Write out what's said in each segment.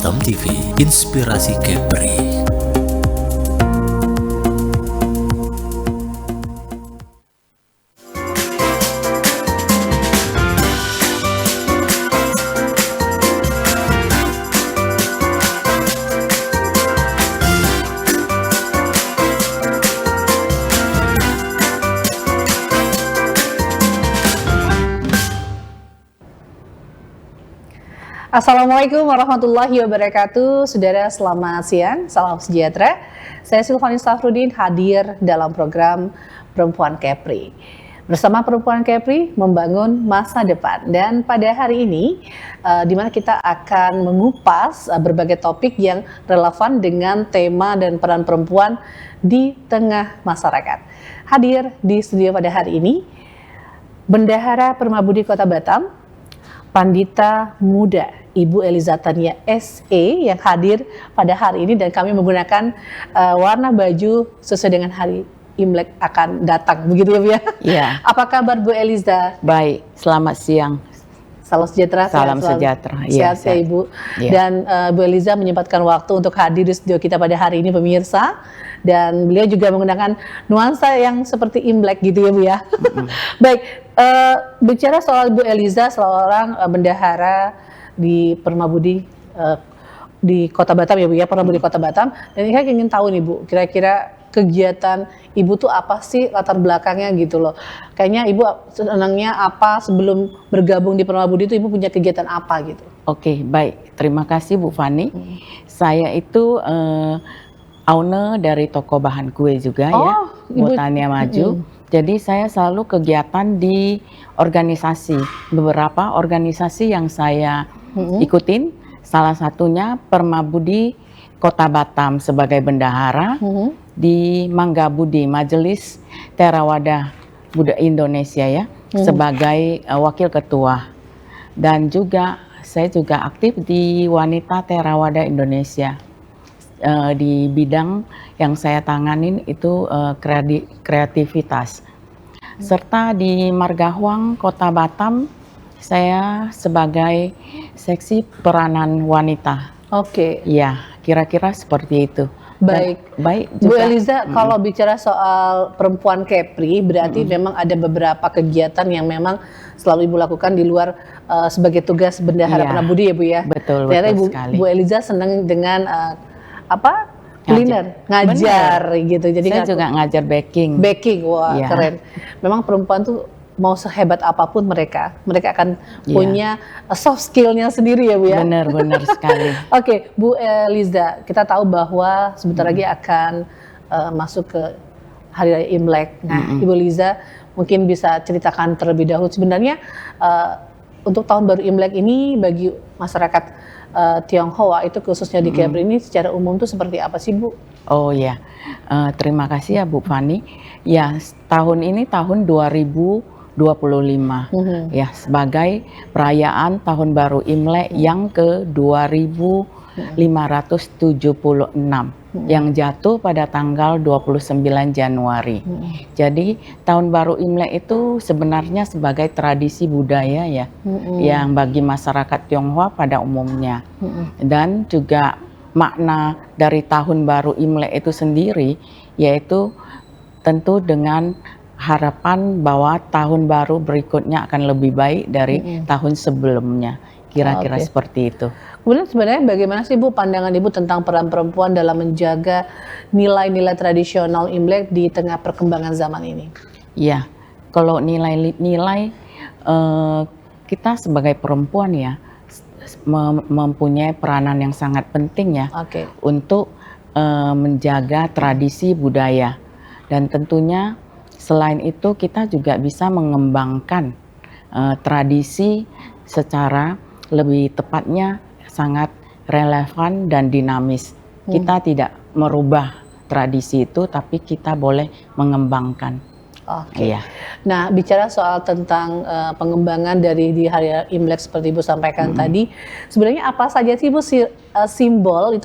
Batam TV, Inspirasi Kepri. Assalamualaikum warahmatullahi wabarakatuh. Saudara, selamat siang, salam sejahtera. Saya Silvani Safrudin hadir dalam program Perempuan Kepri. Bersama Perempuan Kepri membangun masa depan. Dan pada hari ini di mana kita akan mengupas berbagai topik yang relevan dengan tema dan peran perempuan di tengah masyarakat. Hadir di studio pada hari ini Bendahara Permabudi Kota Batam, Pandita Muda Ibu Eliza Tania SE yang hadir pada hari ini, dan kami menggunakan warna baju sesuai dengan hari Imlek akan datang, begitu ya Bu ya? Iya. Apa kabar Bu Eliza? Baik, selamat siang. Salam sejahtera. Salam sejahtera. Sehat ya Ibu. Ya. Dan Bu Eliza menyempatkan waktu untuk hadir di studio kita pada hari ini pemirsa. Dan beliau juga menggunakan nuansa yang seperti Imlek gitu ya Bu ya. Baik, bicara soal Bu Eliza, seorang bendahara di Permabudi di Kota Batam ya Bu ya, Permabudi Kota Batam. Dan saya ingin tahu nih Bu, kira-kira kegiatan Ibu tuh apa sih, latar belakangnya gitu loh. Kayaknya Ibu senangnya apa sebelum bergabung di Permabudi itu Ibu punya kegiatan apa gitu. Oke, baik. Terima kasih Bu Fani. Saya itu owner dari toko bahan kue juga ya, Botania Maju. Jadi saya selalu kegiatan di organisasi, beberapa organisasi yang saya ikutin. Salah satunya Permabudi Kota Batam sebagai bendahara, di Manggabudi Majelis Theravada Buddha Indonesia ya, sebagai wakil ketua. Dan juga saya juga aktif di Wanita Theravada Indonesia. Di bidang yang saya tanganin itu kreativitas. Serta di Margahwang Kota Batam saya sebagai seksi peranan wanita. Oke. Ya, kira-kira seperti itu. Baik. Baik Bu juga. Eliza, kalau bicara soal Perempuan Kepri, berarti memang ada beberapa kegiatan yang memang selalu Ibu lakukan di luar sebagai tugas bendahara Iya. Permabudi ya Bu ya. Betul, Ternyata betul Ibu, sekali. Bu Eliza senang dengan kuliner, ngajar gitu. Jadi Saya juga ngajar baking. baking, wah Iya. keren. Memang perempuan tuh mau sehebat apapun mereka akan punya soft skillnya sendiri ya Bu ya. Benar sekali. Oke, Bu Eliza, kita tahu bahwa sebentar lagi akan masuk ke Hari Raya Imlek. Nah, Ibu Eliza mungkin bisa ceritakan terlebih dahulu sebenarnya untuk tahun baru Imlek ini bagi masyarakat Tionghoa itu khususnya di Kepri ini secara umum tuh seperti apa sih Bu? Oh ya, terima kasih ya Bu Fani. Ya, tahun ini tahun 2025 ya, sebagai perayaan Tahun Baru Imlek yang ke 2576 yang jatuh pada tanggal 29 Januari. Jadi Tahun Baru Imlek itu sebenarnya sebagai tradisi budaya ya, yang bagi masyarakat Tionghoa pada umumnya. Dan juga makna dari Tahun Baru Imlek itu sendiri yaitu tentu dengan harapan bahwa tahun baru berikutnya akan lebih baik dari tahun sebelumnya. Kira-kira seperti itu. Kemudian sebenarnya bagaimana sih Bu pandangan Ibu tentang peran perempuan dalam menjaga nilai-nilai tradisional Imlek di tengah perkembangan zaman ini? Iya, kalau nilai-nilai kita sebagai perempuan ya mempunyai peranan yang sangat penting ya untuk menjaga tradisi budaya. Dan tentunya selain itu kita juga bisa mengembangkan tradisi secara lebih tepatnya sangat relevan dan dinamis. Kita tidak merubah tradisi itu, tapi kita boleh mengembangkan. Oke. Nah, bicara soal tentang pengembangan dari di hari Imlek seperti Ibu sampaikan tadi, sebenarnya apa saja sih Bu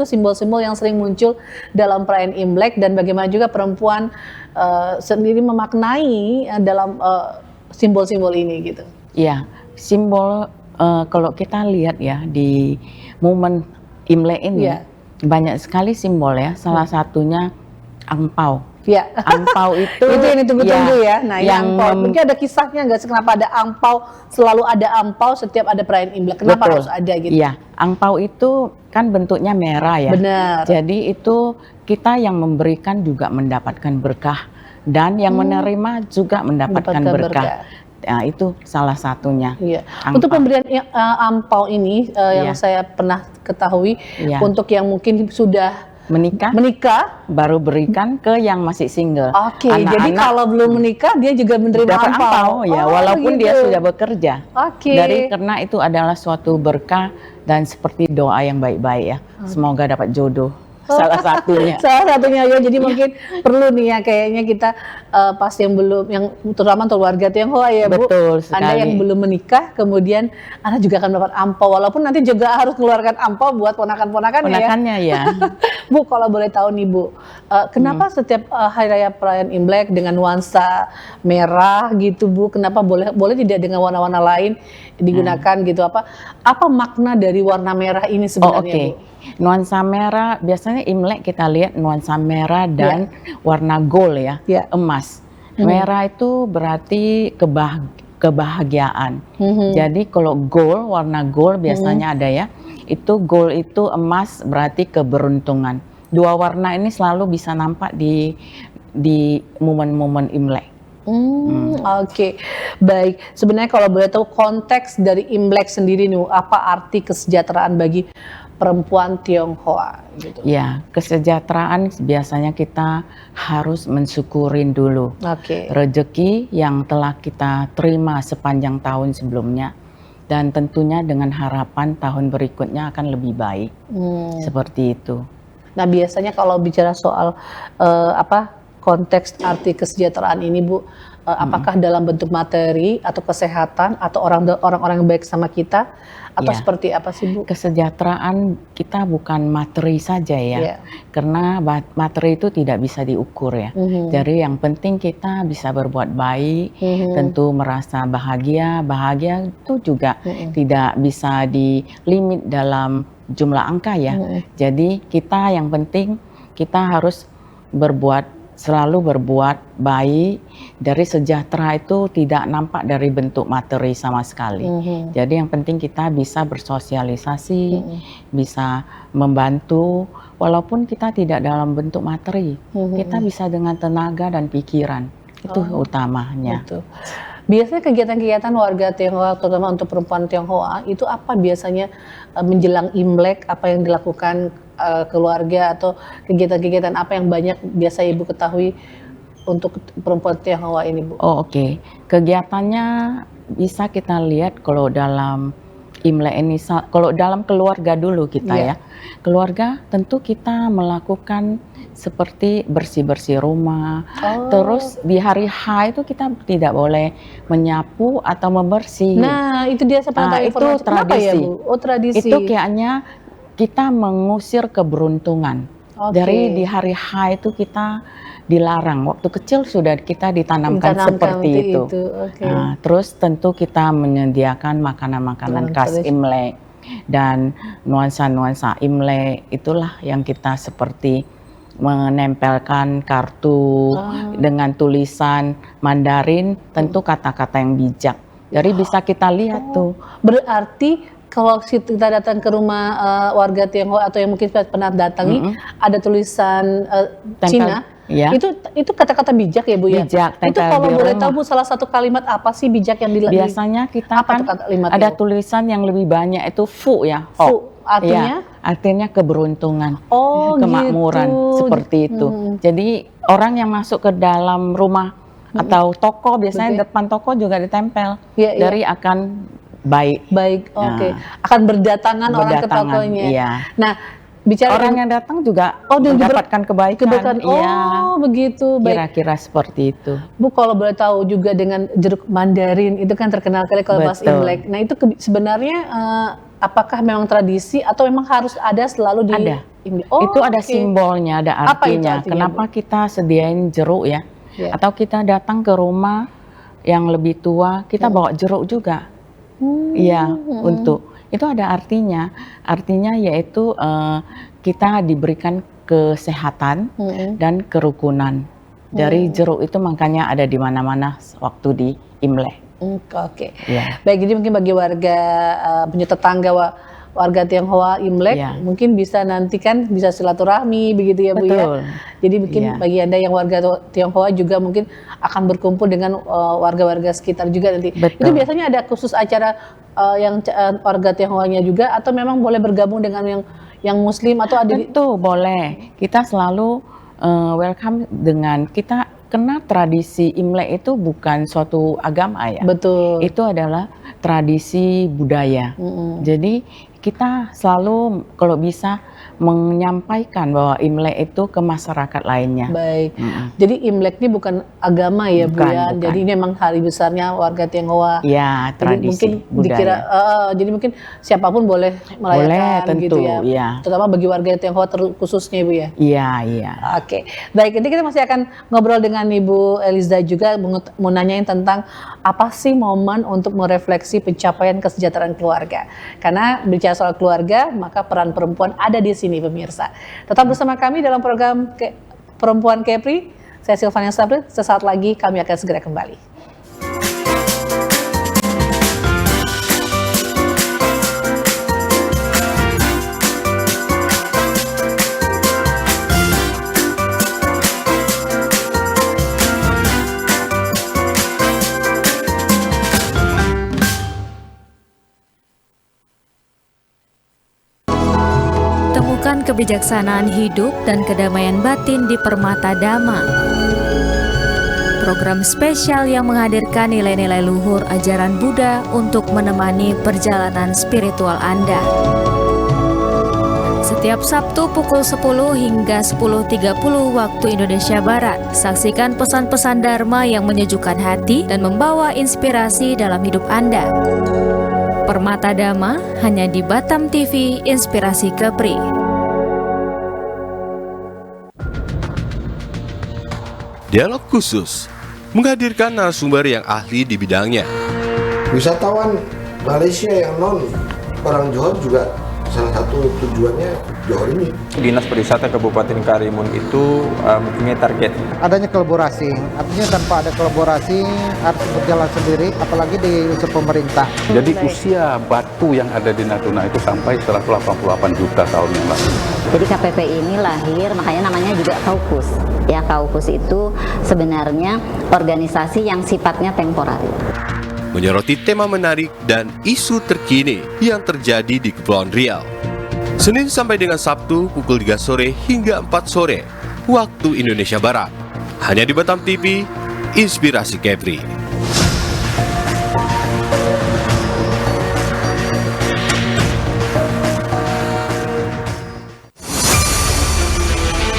simbol-simbol yang sering muncul dalam perayaan Imlek, dan bagaimana juga perempuan sendiri memaknai dalam simbol-simbol ini gitu? Iya, simbol kalau kita lihat ya di momen Imlek ini Iya. banyak sekali simbol ya. Salah satunya angpau. Ya. Angpau itu Itu yang ditunggu-tunggu ya. Nah, yang angpau. Mungkin ada kisahnya nggak sih kenapa ada angpau? Selalu ada angpau setiap ada perayaan Imlek. Kenapa betul. harus ada gitu? Iya, angpau itu kan bentuknya merah ya. Benar. Jadi itu kita yang memberikan juga mendapatkan berkah dan yang menerima juga mendapatkan berkah. Nah, itu salah satunya. Iya. Angpau. Untuk pemberian angpau ini yang Iya. saya pernah ketahui, Iya. untuk yang mungkin sudah menikah, baru berikan ke yang masih single. oke, jadi Anak-anak kalau belum menikah dia juga menerima dapat angpau ya, Oh, walaupun dia begitu. sudah bekerja. Oke. Karena itu adalah suatu berkah dan seperti doa yang baik-baik ya. Semoga dapat jodoh. Salah satunya. Salah satunya ya, jadi mungkin perlu nih ya kayaknya kita pas yang belum, yang terutama untuk warga Tionghoa ya Bu. Betul sekali. Anda yang belum menikah, kemudian Anda juga akan mendapat ampau, walaupun nanti juga harus mengeluarkan ampau buat ponakan-ponakannya ya. Ponakannya ya. Bu, kalau boleh tahu nih Bu, kenapa setiap hari raya perayaan Imlek dengan nuansa merah gitu Bu? Kenapa boleh tidak dengan warna-warna lain digunakan gitu? Apa makna dari warna merah ini sebenarnya Bu? Nuansa merah biasanya Imlek kita lihat nuansa merah dan warna gold ya, emas. Merah itu berarti kebahagiaan. Jadi kalau gold, warna gold biasanya ada ya. Itu gold itu emas berarti keberuntungan. Dua warna ini selalu bisa nampak di momen-momen Imlek. Oke, baik. Sebenarnya kalau boleh tahu konteks dari Imlek sendiri nih, apa arti kesejahteraan bagi perempuan Tionghoa gitu? Ya, kesejahteraan biasanya kita harus mensyukurin dulu rezeki yang telah kita terima sepanjang tahun sebelumnya, dan tentunya dengan harapan tahun berikutnya akan lebih baik. Seperti itu. Nah, biasanya kalau bicara soal konteks arti kesejahteraan ini Bu, apakah dalam bentuk materi atau kesehatan atau orang-orang yang baik sama kita, atau seperti apa sih Bu? Kesejahteraan kita bukan materi saja ya, karena materi itu tidak bisa diukur ya. Jadi yang penting kita bisa berbuat baik, tentu merasa bahagia itu juga tidak bisa dilimit dalam jumlah angka ya. Jadi kita yang penting kita harus selalu berbuat baik. Dari sejahtera itu tidak nampak dari bentuk materi sama sekali. Jadi yang penting kita bisa bersosialisasi, bisa membantu, walaupun kita tidak dalam bentuk materi. Kita bisa dengan tenaga dan pikiran, itu utamanya. Betul. Biasanya kegiatan-kegiatan warga Tionghoa, terutama untuk perempuan Tionghoa, itu apa biasanya menjelang Imlek, apa yang dilakukan keluarga, atau kegiatan-kegiatan apa yang banyak biasa Ibu ketahui untuk perempuan Tionghoa ini Bu? Oke. Kegiatannya bisa kita lihat kalau dalam Imlek ini, kalau dalam keluarga dulu kita ya. Keluarga tentu kita melakukan seperti bersih-bersih rumah. Terus di hari H itu kita tidak boleh menyapu atau membersih. Nah, itu dia seperti itu tradisi. Ya, Bu? Tradisi. Itu kayaknya kita mengusir keberuntungan. Dari di hari H itu kita dilarang. Waktu kecil sudah kita ditanamkan seperti itu. Nah, terus tentu kita menyediakan makanan-makanan khas Imlek dan nuansa-nuansa Imlek, itulah yang kita seperti menempelkan kartu dengan tulisan Mandarin, tentu kata-kata yang bijak. Jadi bisa kita lihat tuh. Berarti kalau kita datang ke rumah warga Tionghoa atau yang mungkin pernah datangi, ada tulisan Cina, itu kata-kata bijak ya Bu ya? Bijak, itu kalau boleh tahu Bu, salah satu kalimat apa sih bijak yang biasanya kita kan ada tulisan yang lebih banyak itu Fu ya. Fu, artinya? Ya, artinya keberuntungan, gitu. kemakmuran, seperti itu. Jadi orang yang masuk ke dalam rumah atau toko, biasanya depan toko juga ditempel, dari akan baik. Oke. Akan berdatangan orang ke tokonya. Nah, bicara orang yang datang juga mendapatkan kebaikan. Begitu. Kira-kira seperti itu. Bu, kalau boleh tahu juga dengan jeruk Mandarin itu kan terkenal kali kalau pas Imlek. Nah, itu sebenarnya apakah memang tradisi atau memang harus ada selalu di Imlek? Itu ada simbolnya, ada artinya. Kenapa kita sediain jeruk ya? Atau kita datang ke rumah yang lebih tua, kita bawa jeruk juga. Untuk itu ada artinya. Artinya yaitu kita diberikan kesehatan dan kerukunan. Dari jeruk itu makanya ada di mana-mana waktu di Imlek. Oke. Ya. Baik, jadi mungkin bagi warga punya tetangga warga Tionghoa Imlek mungkin bisa nanti kan bisa silaturahmi begitu ya Bu ya. Jadi mungkin bagi Anda yang warga Tionghoa juga mungkin akan berkumpul dengan warga-warga sekitar juga nanti. Itu biasanya ada khusus acara yang warga Tionghoanya juga atau memang boleh bergabung dengan yang Muslim atau ada? Tentu boleh. Kita selalu welcome dengan kita karena tradisi Imlek itu bukan suatu agama ya. Betul. Itu adalah tradisi budaya. Jadi kita selalu kalau bisa menyampaikan bahwa Imlek itu ke masyarakat lainnya. Baik. Jadi Imlek ini bukan agama ya Bu ya. Bukan. Jadi ini memang hari besarnya warga Tionghoa. Ya, tradisi jadi mungkin budaya. Jadi mungkin siapapun boleh merayakan tentu, gitu ya. Ya. Terutama bagi warga Tionghoa khususnya Bu ya. Iya. Oke. Baik, nanti kita masih akan ngobrol dengan Ibu Eliza juga mau nanyain tentang apa sih momen untuk merefleksi pencapaian kesejahteraan keluarga. Karena bicara soal keluarga, maka peran perempuan ada di sini pemirsa. Tetap bersama kami dalam program Perempuan Kepri. Saya Silvania Safrudin, sesaat lagi kami akan segera kembali. Temukan kebijaksanaan hidup dan kedamaian batin di Permata Dhamma. Program spesial yang menghadirkan nilai-nilai luhur ajaran Buddha untuk menemani perjalanan spiritual Anda. Setiap Sabtu pukul 10 hingga 10.30 waktu Indonesia Barat, saksikan pesan-pesan Dharma yang menyejukkan hati dan membawa inspirasi dalam hidup Anda. Permata Dhamma hanya di Batam TV Inspirasi Kepri. Dialog khusus menghadirkan narasumber yang ahli di bidangnya. Wisatawan Malaysia yang non orang Johor juga salah satu tujuannya Johor ini. Dinas Pariwisata Kabupaten Karimun itu mempunyai target. Adanya kolaborasi, artinya tanpa ada kolaborasi harus berjalan sendiri, apalagi di unsur pemerintah. Jadi usia batu yang ada di Natuna itu sampai 188 juta tahun yang lalu. Jadi KPP ini lahir, makanya namanya juga Kaukus. Ya, Kaukus itu sebenarnya organisasi yang sifatnya temporer. Menyoroti tema menarik dan isu terkini yang terjadi di Kepulauan Riau. Senin sampai dengan Sabtu pukul 3 sore hingga 4 sore waktu Indonesia Barat. Hanya di Batam TV, Inspirasi Kepri.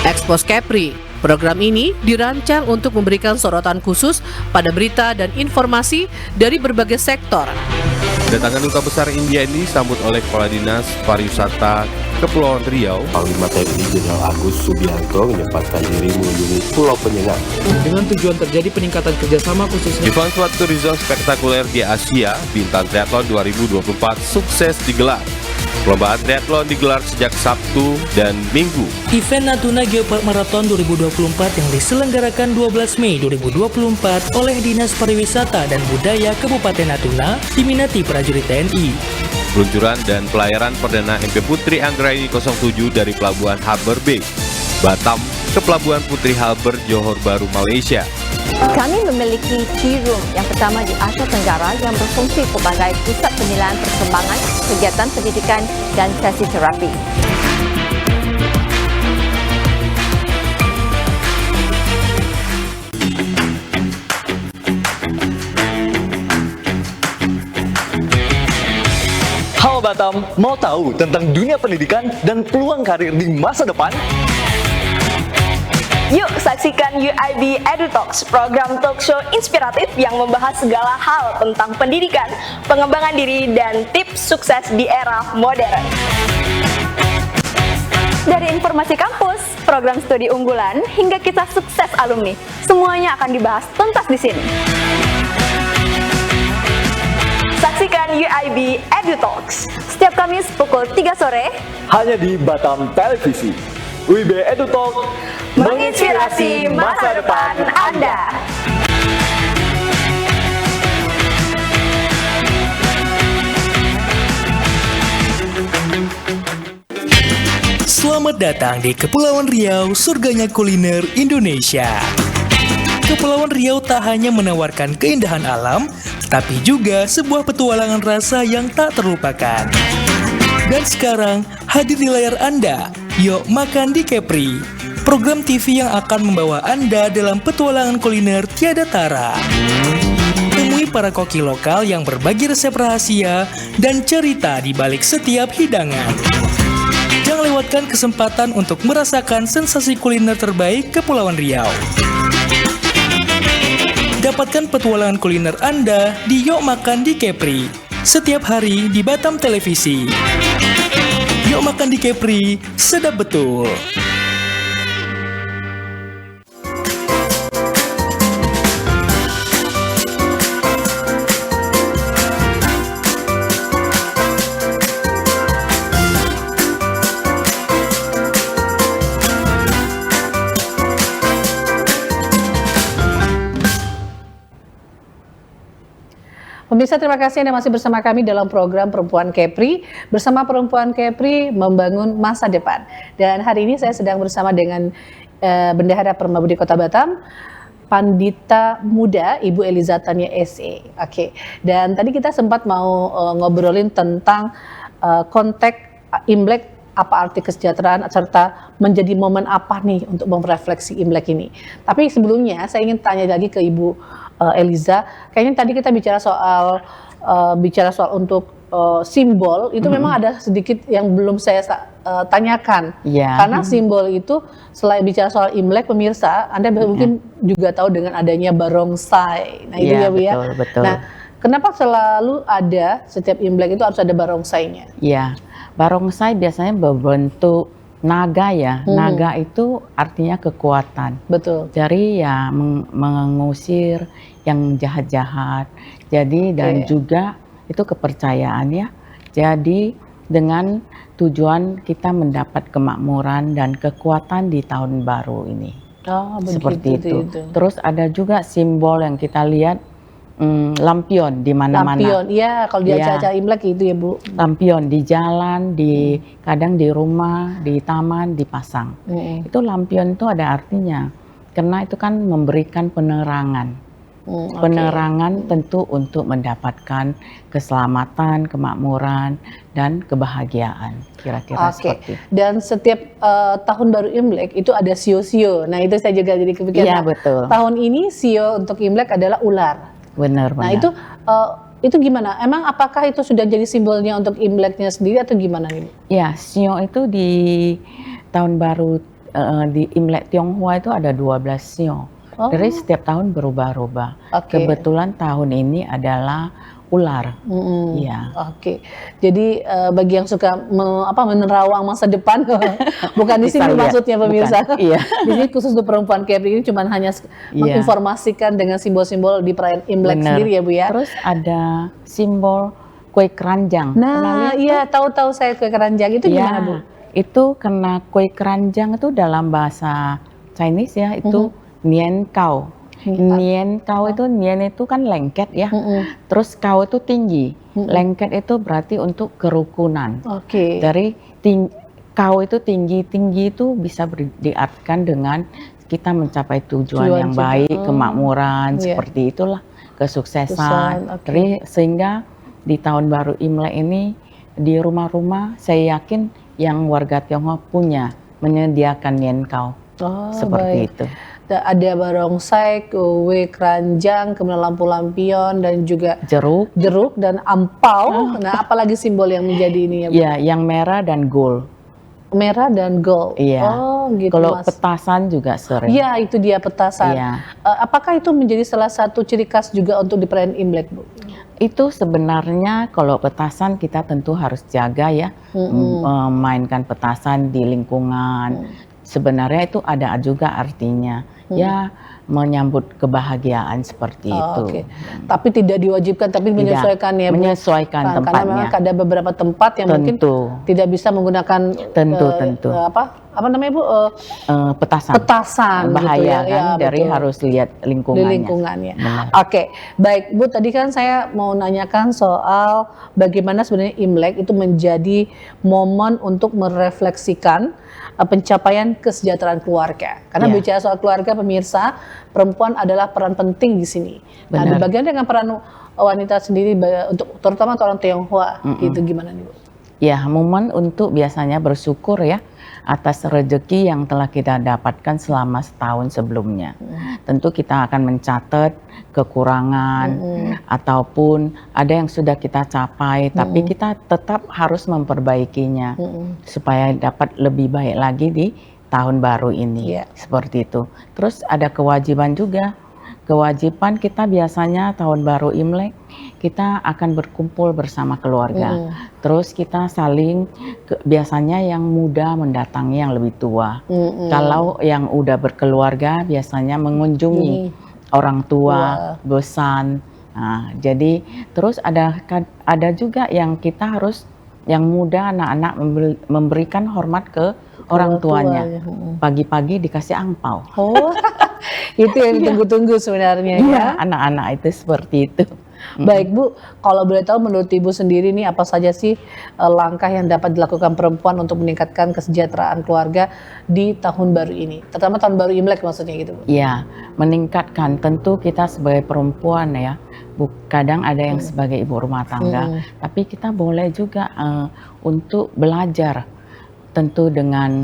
Expos Kepri. Program ini dirancang untuk memberikan sorotan khusus pada berita dan informasi dari berbagai sektor. Kedatangan Duta Besar India ini disambut oleh Kepala Dinas Pariwisata Kepulauan Riau, Panglima TNI Jenderal Agus Subianto menyempatkan diri mengunjungi Pulau Penyengat. Dengan tujuan terjadi peningkatan kerjasama khususnya. Event Suat Tourism spektakuler di Asia, Bintang Triathlon 2024 sukses digelar. Perlombaan triathlon digelar sejak Sabtu dan Minggu. Event Natuna Geopark Marathon 2024 yang diselenggarakan 12 Mei 2024 oleh Dinas Pariwisata dan Budaya Kabupaten Natuna diminati prajurit TNI. Peluncuran dan pelayaran perdana MP Putri Anggraini 07 dari Pelabuhan Harbour Bay, Batam ke Pelabuhan Putri Harbour, Johor Bahru, Malaysia. Kami memiliki tea room yang pertama di Asia Tenggara yang berfungsi sebagai pusat penilaian perkembangan, kegiatan pendidikan dan sesi terapi. Halo Batam, mau tahu tentang dunia pendidikan dan peluang karir di masa depan? Yuk saksikan UIB EduTalks, program talk show inspiratif yang membahas segala hal tentang pendidikan, pengembangan diri, dan tips sukses di era modern. Dari informasi kampus, program studi unggulan, hingga kisah sukses alumni, semuanya akan dibahas tuntas di sini. Saksikan UIB EduTalks. Setiap Kamis pukul 3 sore hanya di Batam Televisi. UIB EduTalk menginspirasi masa depan Anda. Selamat datang di Kepulauan Riau, surganya kuliner Indonesia. Kepulauan Riau tak hanya menawarkan keindahan alam, tapi juga sebuah petualangan rasa yang tak terlupakan. Dan sekarang, hadir di layar Anda, Yuk Makan di Kepri, program TV yang akan membawa Anda dalam petualangan kuliner tiada tara. Temui para koki lokal yang berbagi resep rahasia dan cerita di balik setiap hidangan. Jangan lewatkan kesempatan untuk merasakan sensasi kuliner terbaik Kepulauan Riau. Dapatkan petualangan kuliner Anda di Yuk Makan di Kepri, setiap hari di Batam Televisi. Yuk Makan di Kepri, sedap betul. Pemirsa, terima kasih Anda masih bersama kami dalam program Perempuan Kepri. Bersama Perempuan Kepri membangun masa depan. Dan hari ini saya sedang bersama dengan Bendahara Permabudi Kota Batam, Pandita Muda Ibu Eliza Tania SE. Oke. Dan tadi kita sempat mau ngobrolin tentang konteks Imlek, apa arti kesejahteraan, serta menjadi momen apa nih untuk merefleksi Imlek ini. Tapi sebelumnya saya ingin tanya lagi ke Ibu Eliza, kayaknya tadi kita bicara soal untuk simbol itu memang ada sedikit yang belum saya tanyakan. Karena simbol itu selain bicara soal Imlek, pemirsa, Anda mungkin juga tahu dengan adanya barongsai. Nah, itu ya Bu ya. Betul. Nah, kenapa selalu ada setiap Imlek itu harus ada barongsainya? Iya. Barongsai biasanya berbentuk naga ya. Naga itu artinya kekuatan. Betul. Jadi ya mengusir yang jahat-jahat. Jadi dan juga itu kepercayaan ya. Jadi dengan tujuan kita mendapat kemakmuran dan kekuatan di tahun baru ini. Seperti itu. Terus ada juga simbol yang kita lihat, lampion di mana-mana. Lampion, iya, kalau di acara Imlek itu ya Bu. Lampion di jalan, kadang di rumah, di taman dipasang. Itu lampion itu ada artinya, karena itu kan memberikan penerangan. Penerangan tentu untuk mendapatkan keselamatan, kemakmuran, dan kebahagiaan. Kira-kira seperti itu. Dan setiap tahun baru Imlek itu ada sio-sio. Nah, itu saya juga jadi kepikiran. Iya, betul. Tahun ini sio untuk Imlek adalah ular. Benar. Nah, itu gimana? Emang apakah itu sudah jadi simbolnya untuk Imleknya sendiri atau gimana nih? Ya, sio itu di tahun baru di Imlek Tionghoa itu ada 12 sio. Jadi setiap tahun berubah-ubah. Kebetulan tahun ini adalah ular. Iya. Jadi bagi yang suka menerawang masa depan, bukan di sini maksudnya pemirsa. Iya. Di sini khusus untuk Perempuan Kepri ini cuma hanya menginformasikan dengan simbol-simbol di perayaan Imlek sendiri ya Bu ya. Terus ada simbol kue keranjang. Nah, iya tahu-tahu saya kue keranjang itu gimana Bu? Itu karena kue keranjang itu dalam bahasa Chinese ya itu nian kau. Nian kau itu kan lengket ya. Terus kau itu tinggi. Lengket itu berarti untuk kerukunan. Dari kau itu tinggi itu bisa diartikan dengan kita mencapai tujuan yang baik, kemakmuran, seperti itulah, kesuksesan. Jadi sehingga di tahun baru Imlek ini di rumah-rumah saya yakin yang warga Tionghoa punya menyediakan nian kau. Seperti itu. Ada barongsai, kue keranjang, kemudian lampu lampion dan juga jeruk dan ampau. Nah, apalagi simbol yang menjadi ini ya Bu? Iya, yang merah dan gold. Merah dan gold. Iya. Gitu, kalau Mas. Petasan juga sering. Iya, itu dia petasan. Iya. Apakah itu menjadi salah satu ciri khas juga untuk di perayaan Imlek, Bu? Itu sebenarnya kalau petasan kita tentu harus jaga ya, memainkan petasan di lingkungan. sebenarnya itu ada juga artinya ya menyambut kebahagiaan seperti itu. Oke. Tapi tidak diwajibkan, tapi menyesuaikan ya Bu. Menyesuaikan tempatnya. Karena memang ada beberapa tempat yang mungkin tidak bisa menggunakan apa namanya Bu? Petasan. gitu Bahaya kan dari betul. Harus lihat lingkungannya. Di lingkungannya. Oke, baik Bu. Tadi kan saya mau nanyakan soal bagaimana sebenarnya Imlek itu menjadi momen untuk merefleksikan pencapaian kesejahteraan keluarga. Karena bicara soal keluarga, pemirsa, perempuan adalah peran penting di sini. Nah, di bagian dengan peran wanita sendiri untuk terutama orang Tionghoa, itu gimana nih Bu? Ya, momen untuk biasanya bersyukur ya atas rezeki yang telah kita dapatkan selama setahun sebelumnya. Tentu kita akan mencatat kekurangan ataupun ada yang sudah kita capai, tapi kita tetap harus memperbaikinya supaya dapat lebih baik lagi di tahun baru ini. Seperti itu. Terus ada kewajiban juga. Kewajiban kita biasanya tahun baru Imlek kita akan berkumpul bersama keluarga. Terus kita saling biasanya yang muda mendatangi yang lebih tua. Kalau yang udah berkeluarga biasanya mengunjungi orang tua, besan. Nah, jadi terus ada juga yang kita harus yang muda anak-anak memberikan hormat ke orang tuanya. Pagi-pagi dikasih angpau. Itu yang ditunggu-tunggu sebenarnya ya. Anak-anak itu seperti itu. Baik Bu, kalau boleh tahu menurut Ibu sendiri nih apa saja sih langkah yang dapat dilakukan perempuan untuk meningkatkan kesejahteraan keluarga di tahun baru ini, terutama tahun baru Imlek maksudnya gitu Bu? Ya, meningkatkan tentu kita sebagai perempuan ya, kadang ada yang sebagai ibu rumah tangga, tapi kita boleh juga untuk belajar. Tentu dengan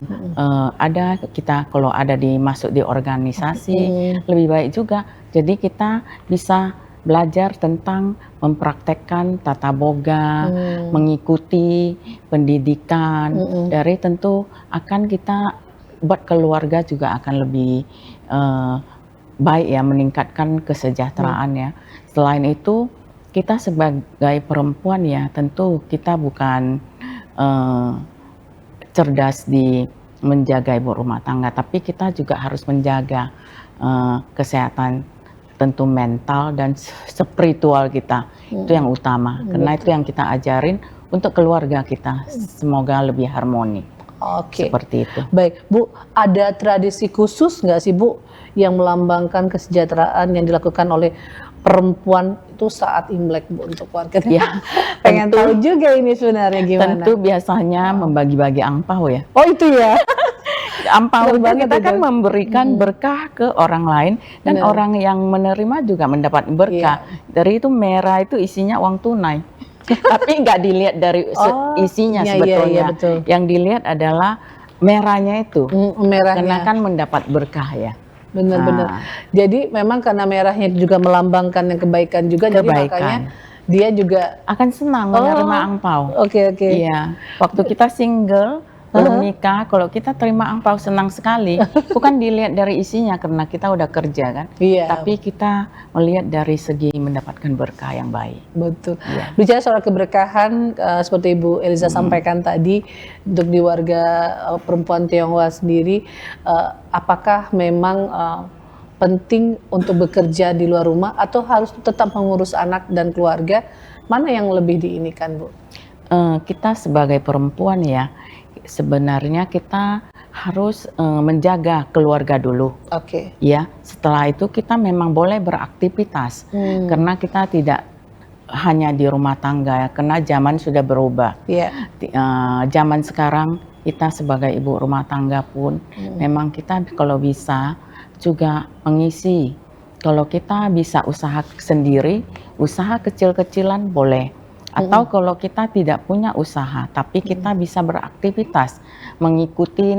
ada kita kalau ada masuk di organisasi lebih baik juga. Jadi kita bisa belajar tentang mempraktekkan tata boga, mengikuti pendidikan dari tentu akan kita buat keluarga juga akan lebih baik ya, meningkatkan kesejahteraan ya. Selain itu kita sebagai perempuan ya tentu kita bukan cerdas di menjaga ibu rumah tangga, tapi kita juga harus menjaga kesehatan tentu mental dan spiritual kita. Itu yang utama, karena itu yang kita ajarin untuk keluarga kita, semoga lebih harmoni. Seperti itu. Baik Bu, ada tradisi khusus nggak sih Bu yang melambangkan kesejahteraan yang dilakukan oleh perempuan itu saat Imlek Bu untuk keluarga? Ya, pengen tahu juga ini sebenarnya gimana? Tentu biasanya membagi-bagi angpau ya. Oh itu ya. Angpau itu kita kan memberikan berkah ke orang lain dan orang yang menerima juga mendapat berkah. Dari itu merah itu isinya uang tunai. Tapi nggak dilihat dari isinya sebetulnya. Yang dilihat adalah merahnya itu. Karena kan mendapat berkah ya. Benar-benar. Jadi memang karena merahnya juga melambangkan yang kebaikan juga, jadi makanya dia juga akan senang menerima angpau. Oke. Iya. Waktu kita single belum nikah, kalau kita terima angpau senang sekali. Bukan dilihat dari isinya karena kita udah kerja kan. Tapi kita melihat dari segi mendapatkan berkah yang baik. Betul. Bicara soal keberkahan seperti Ibu Eliza sampaikan tadi, untuk di warga perempuan Tionghoa sendiri, apakah memang penting untuk bekerja di luar rumah atau harus tetap mengurus anak dan keluarga? Mana yang lebih diinikan Bu? Kita sebagai perempuan ya, sebenarnya kita harus menjaga keluarga dulu. Ya, setelah itu kita memang boleh beraktivitas karena kita tidak hanya di rumah tangga ya, karena zaman sudah berubah. Zaman sekarang kita sebagai ibu rumah tangga pun memang kita kalau bisa juga mengisi. Kalau kita bisa usaha sendiri, usaha kecil-kecilan boleh. Atau kalau kita tidak punya usaha, tapi kita bisa beraktivitas, mengikuti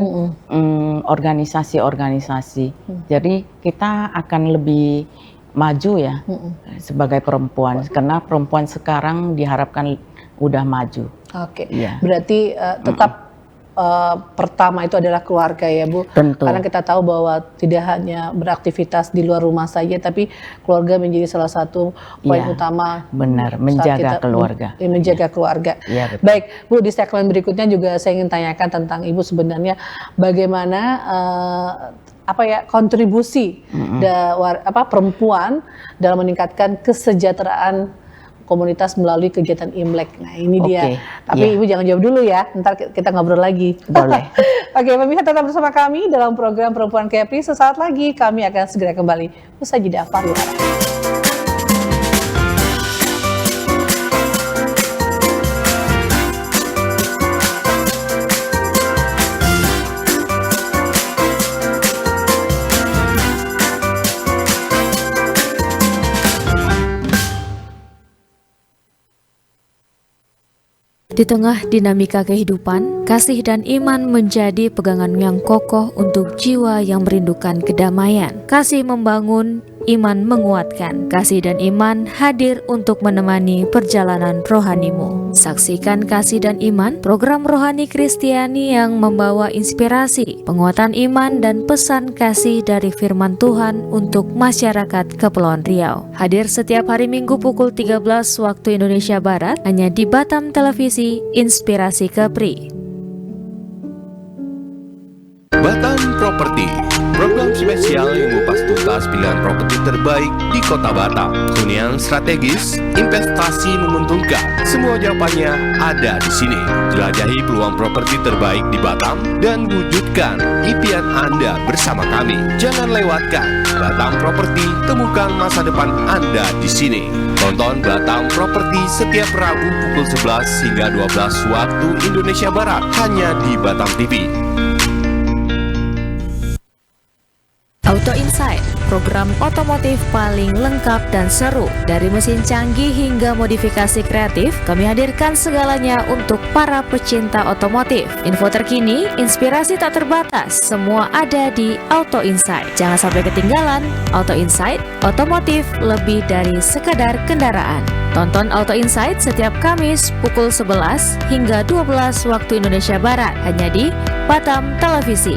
organisasi-organisasi. Jadi kita akan lebih maju ya sebagai perempuan, karena perempuan sekarang diharapkan udah maju. Berarti tetap pertama itu adalah keluarga ya Bu. Tentu. Karena kita tahu bahwa tidak hanya beraktivitas di luar rumah saja, tapi keluarga menjadi salah satu poin Ya, utama. benar, saat menjaga kita keluarga. Menjaga keluarga. Ya, betul. Baik Bu, di segmen berikutnya juga saya ingin tanyakan tentang Ibu sebenarnya bagaimana kontribusi perempuan dalam meningkatkan kesejahteraan komunitas melalui kegiatan Imlek. Nah ini dia. Tapi Ibu jangan jawab dulu ya, ntar kita ngobrol lagi. Boleh. Oke, pemirsa tetap bersama kami dalam program Perempuan Kepri. Sesaat lagi kami akan segera kembali. Usai jeda pariwara. Di tengah dinamika kehidupan, kasih dan iman menjadi pegangan yang kokoh untuk jiwa yang merindukan kedamaian. Kasih membangun, iman menguatkan. Kasih dan iman hadir untuk menemani perjalanan rohanimu. Saksikan Kasih dan Iman, program rohani Kristiani yang membawa inspirasi, penguatan iman dan pesan kasih dari firman Tuhan untuk masyarakat Kepulauan Riau. Hadir setiap hari Minggu pukul 13 waktu Indonesia Barat hanya di Batam Televisi Inspirasi Kepri. Batam Properti, program spesial yang mengupas tuntas pilihan properti terbaik di Kota Batam. Hunian strategis, investasi menguntungkan, semua jawabannya ada di sini. Jelajahi peluang properti terbaik di Batam dan wujudkan impian Anda bersama kami. Jangan lewatkan Batam Properti, temukan masa depan Anda di sini. Tonton Batam Properti setiap Rabu pukul 11 hingga 12 waktu Indonesia Barat hanya di Batam TV. Auto Insight, program otomotif paling lengkap dan seru. Dari mesin canggih hingga modifikasi kreatif, kami hadirkan segalanya untuk para pecinta otomotif. Info terkini, inspirasi tak terbatas, semua ada di Auto Insight. Jangan sampai ketinggalan. Auto Insight, otomotif lebih dari sekadar kendaraan. Tonton Auto Insight setiap Kamis pukul 11 hingga 12 waktu Indonesia Barat, hanya di Batam Televisi.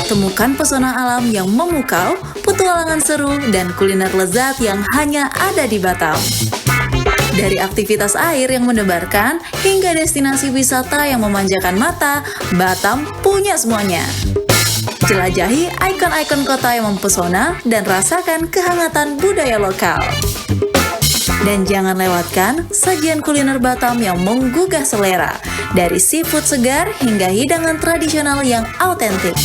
Temukan pesona alam yang memukau, petualangan seru, dan kuliner lezat yang hanya ada di Batam. Dari aktivitas air yang mendebarkan, hingga destinasi wisata yang memanjakan mata, Batam punya semuanya. Jelajahi ikon-ikon kota yang mempesona dan rasakan kehangatan budaya lokal. Dan jangan lewatkan sajian kuliner Batam yang menggugah selera, dari seafood segar hingga hidangan tradisional yang autentik.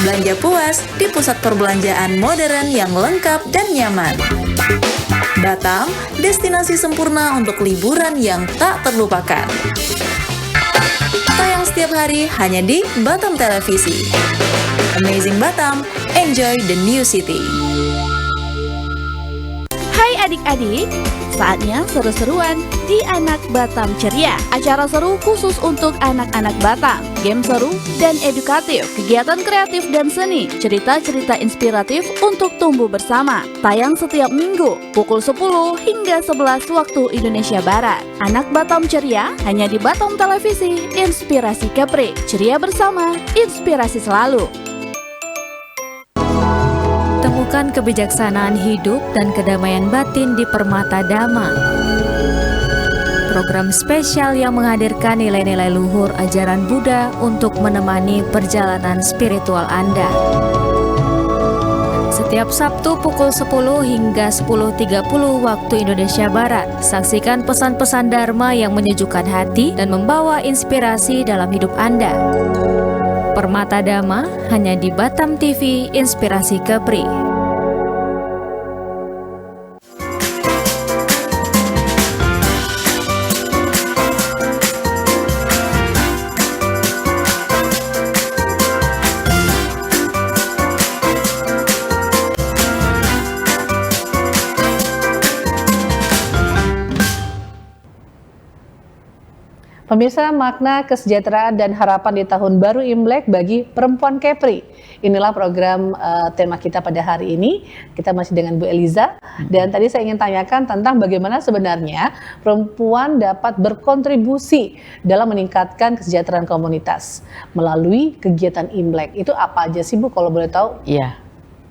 Belanja puas di pusat perbelanjaan modern yang lengkap dan nyaman. Batam, destinasi sempurna untuk liburan yang tak terlupakan. Tayang setiap hari hanya di Batam Televisi. Amazing Batam, enjoy the new city. Hai adik-adik, saatnya seru-seruan di Anak Batam Ceria. Acara seru khusus untuk anak-anak Batam. Game seru dan edukatif, kegiatan kreatif dan seni, cerita-cerita inspiratif untuk tumbuh bersama. Tayang setiap minggu pukul 10 hingga 11 waktu Indonesia Barat. Anak Batam Ceria hanya di Batam Televisi Inspirasi Kepri. Ceria bersama, inspirasi selalu. Temukan kebijaksanaan hidup dan kedamaian batin di Permata Dhamma. Program spesial yang menghadirkan nilai-nilai luhur ajaran Buddha untuk menemani perjalanan spiritual Anda. Setiap Sabtu pukul 10 hingga 10.30 waktu Indonesia Barat, saksikan pesan-pesan Dharma yang menyejukkan hati dan membawa inspirasi dalam hidup Anda. Permata Dhamma hanya di Batam TV Inspirasi Kepri. Pemirsa, makna kesejahteraan dan harapan di tahun baru Imlek bagi perempuan Kepri. Inilah program tema kita pada hari ini. Kita masih dengan Bu Eliza. Dan tadi saya ingin tanyakan tentang bagaimana sebenarnya perempuan dapat berkontribusi dalam meningkatkan kesejahteraan komunitas melalui kegiatan Imlek. Itu apa aja sih Bu kalau boleh tahu? Iya,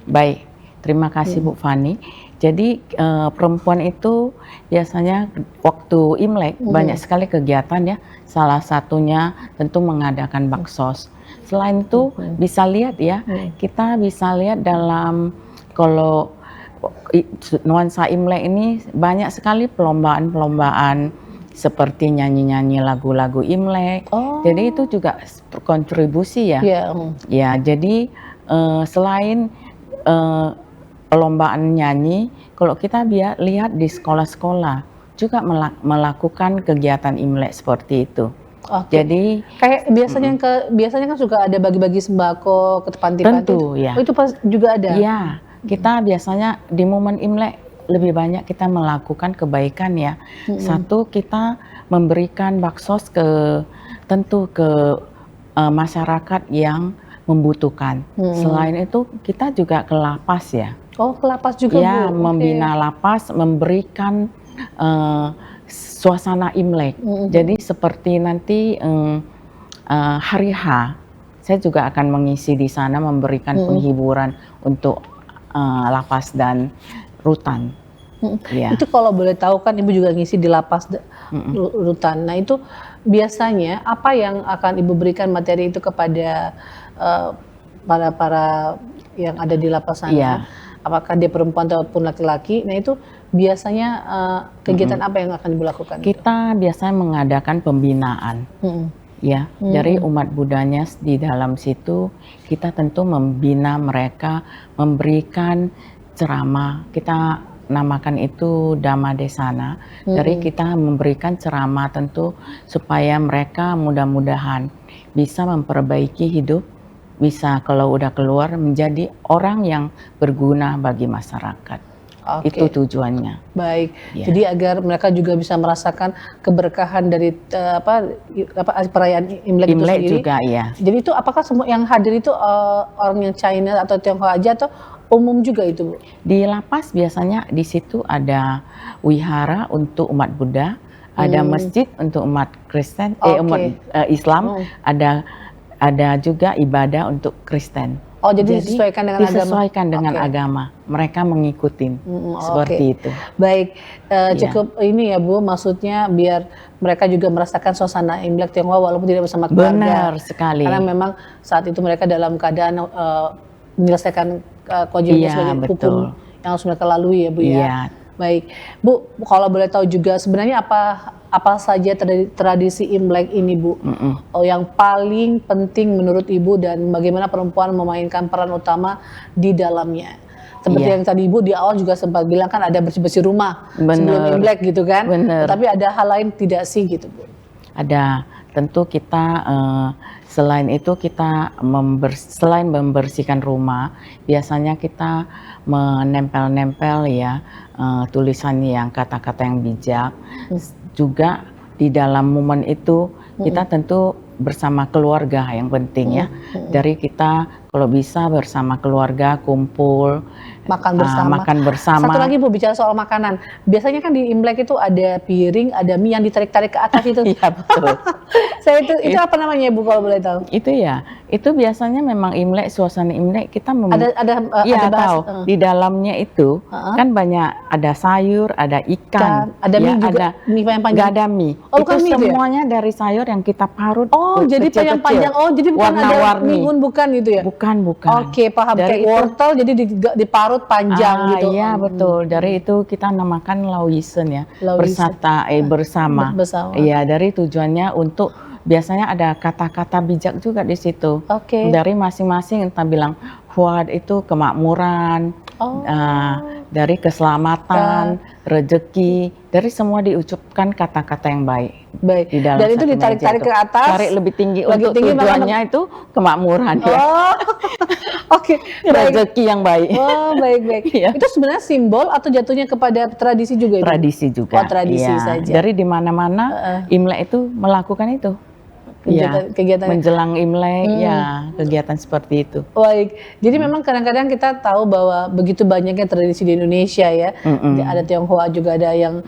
baik. Terima kasih Bu Fani. Jadi perempuan itu biasanya waktu Imlek banyak sekali kegiatan ya. Salah satunya tentu mengadakan baksos. Selain itu bisa lihat ya, kita bisa lihat dalam kalau nuansa Imlek ini banyak sekali perlombaan-perlombaan seperti nyanyi-nyanyi lagu-lagu Imlek. Jadi itu juga kontribusi ya. Ya, jadi selain perlombaan nyanyi, kalau kita lihat di sekolah-sekolah juga melakukan kegiatan Imlek seperti itu. Jadi kayak biasanya kan suka ada bagi-bagi sembako ke panti-panti. Tentu ya. Oh, itu juga ada. Iya, kita biasanya di momen Imlek lebih banyak kita melakukan kebaikan ya. Satu, kita memberikan baksos tentu ke masyarakat yang membutuhkan. Selain itu kita juga ke lapas ya. Oh, ke lapas juga ya, Bu? membina lapas, memberikan suasana Imlek. Jadi seperti nanti hari H, saya juga akan mengisi di sana memberikan penghiburan untuk lapas dan rutan. Ya. Itu kalau boleh tahu kan Ibu juga ngisi di lapas rutan. Nah itu biasanya apa yang akan Ibu berikan materi itu kepada para yang ada di lapas sana? Ya. Apakah dia perempuan ataupun laki-laki? Nah itu biasanya kegiatan apa yang akan Ibu lakukan? Kita biasanya mengadakan pembinaan. Ya, dari umat Budanya di dalam situ kita tentu membina mereka, memberikan ceramah. Kita namakan itu Dhamma Desana. Dari kita memberikan ceramah tentu supaya mereka mudah-mudahan bisa memperbaiki hidup, bisa kalau udah keluar menjadi orang yang berguna bagi masyarakat. Itu tujuannya. Baik. Jadi agar mereka juga bisa merasakan keberkahan dari perayaan Imlek itu sendiri. Juga ya. Jadi itu apakah semua yang hadir itu orang yang China atau Tionghoa aja atau umum juga itu Bu? Di lapas biasanya di situ ada wihara untuk umat Buddha, ada masjid untuk umat Kristen, umat Islam, ada juga ibadah untuk Kristen. Oh, jadi disesuaikan dengan agama? Disesuaikan dengan agama. Mereka mengikuti seperti itu. Baik, cukup ini ya Bu, maksudnya biar mereka juga merasakan suasana Imlek Tionghoa walaupun tidak bersama keluarga. Benar sekali. Karena memang saat itu mereka dalam keadaan menyelesaikan kewajiban sebagai hukum yang harus mereka lalui ya Bu ya. Baik, Bu, kalau boleh tahu juga sebenarnya apa saja tradisi Imlek ini Bu? Yang paling penting menurut Ibu dan bagaimana perempuan memainkan peran utama di dalamnya? Seperti yang tadi Ibu di awal juga sempat bilang kan ada bersih-bersih rumah sebelum Imlek gitu kan? Tapi ada hal lain tidak sih gitu Bu? Ada, tentu kita selain itu kita selain membersihkan rumah, biasanya kita menempel-nempel ya tulisan yang kata-kata yang bijak. Juga di dalam momen itu kita tentu bersama keluarga yang penting ya. Dari kita kalau bisa bersama keluarga kumpul makan bersama. Satu lagi Bu, bicara soal makanan. Biasanya kan di Imlek itu ada piring, ada mie yang ditarik-tarik ke atas itu. Iya betul. itu apa namanya Bu kalau boleh tahu? Itu ya. Itu biasanya memang Imlek, suasana Imlek kita ada tahu. Di dalamnya itu kan banyak ada sayur, ada ikan, ada mie juga, ada mie panjang. Gak ada mie. Oh, itu semuanya dari sayur yang kita parut. Oh, jadi panjang. Oh, jadi bukan ada mihun bukan gitu ya? Bukan. Oke, paham. Kayak wortel jadi diparut panjang gitu. Iya, betul. Dari itu kita namakan Lauisen ya. Bersama. Iya, dari tujuannya untuk biasanya ada kata-kata bijak juga di situ. Dari masing-masing entah bilang Fuad itu kemakmuran, Dari keselamatan, rezeki, dari semua diucapkan kata-kata yang baik. Baik. Di dalam Dan itu satu ditarik-tarik meja ke atas. Tarik lebih tinggi lebih untuk tinggi, tujuannya itu kemakmuran ya. Oke. Rezeki yang baik. Oh, baik-baik. Itu sebenarnya simbol atau jatuhnya kepada tradisi juga itu? Tradisi juga. Oh, tradisi saja. Dari di mana-mana Imlek itu melakukan itu. Kegiatan menjelang Imlek kegiatan seperti itu. Baik, jadi memang kadang-kadang kita tahu bahwa begitu banyaknya tradisi di Indonesia ya, ada Tionghoa juga ada yang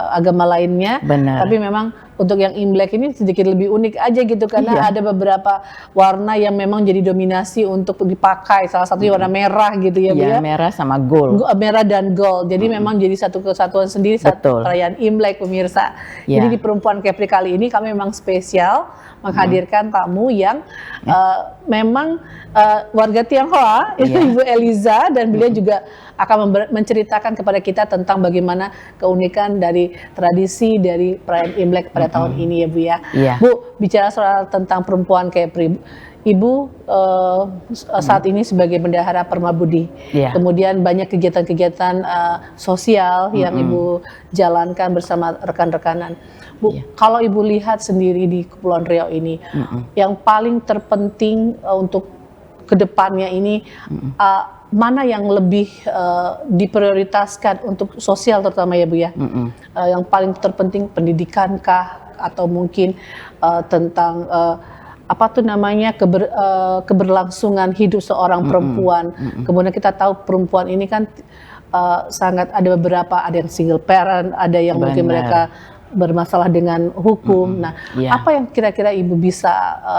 agama lainnya. Benar. Tapi memang untuk yang Imlek ini sedikit lebih unik aja gitu karena ada beberapa warna yang memang jadi dominasi untuk dipakai. Salah satunya warna merah gitu ya, Bu ya. Merah sama gold. Merah dan gold. Jadi memang jadi satu kesatuan sendiri saat perayaan Imlek, pemirsa. Jadi di Perempuan Kepri kali ini kami memang spesial menghadirkan tamu yang memang warga Tionghoa, Ibu Eliza, dan beliau juga akan menceritakan kepada kita tentang bagaimana keunikan dari tradisi dari perayaan Imlek pada tahun ini ya Bu ya. Bu, bicara soal tentang Perempuan Kepri, Ibu saat ini sebagai bendahara Permabudi, kemudian banyak kegiatan-kegiatan sosial yang Ibu jalankan bersama rekan-rekanan. Bu, kalau Ibu lihat sendiri di Kepulauan Riau ini, yang paling terpenting untuk kedepannya ini, mana yang lebih diprioritaskan untuk sosial terutama ya Bu ya? Yang paling terpenting pendidikankah atau mungkin tentang apa tuh namanya keberlangsungan hidup seorang perempuan. Kemudian kita tahu perempuan ini kan sangat ada beberapa, ada yang single parent, ada yang mungkin mereka bermasalah dengan hukum. Nah, apa yang kira-kira Ibu bisa